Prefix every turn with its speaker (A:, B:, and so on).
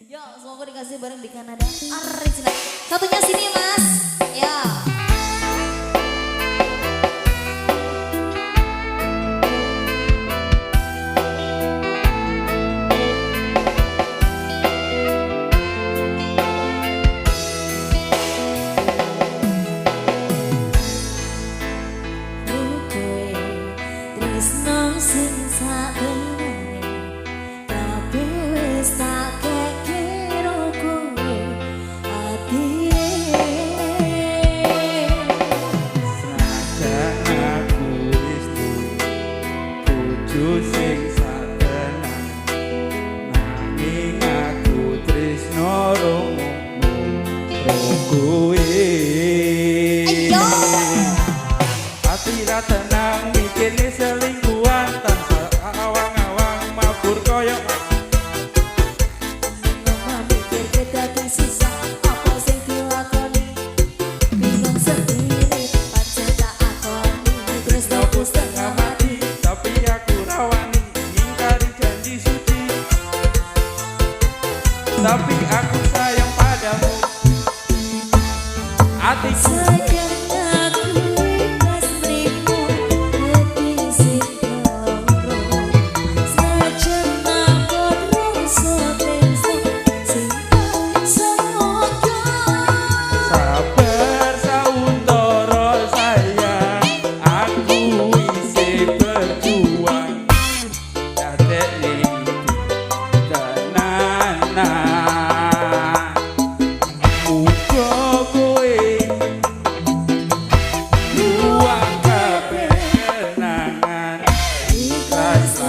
A: Yo, semoga dikasih bareng di Kanada. Original. Satunya sini mas. Ya. Sing sabenane tapi wis tak kekiro kowe atine
B: saja aku wis bojo sing satenan nanging aku tresno romo kowe ati ra tenang mikirne selingkuhan tansah awang-awang mabur koyo
A: mama mikir kita sisa apa sing dilakoni bingung sendiri pancen tak akoni terus
B: aku setengah mati tapi aku rawani ngingkari janji suci tapi aku sayang padamu hatiku
A: sayang aku ikhlas nrimo hati sing loro sajen aku rasa tenso sing semoga
B: sabar sauntara sayang aku isih berjuang dadekne tenanan muga kowe luang kabeh kenangan ikhlas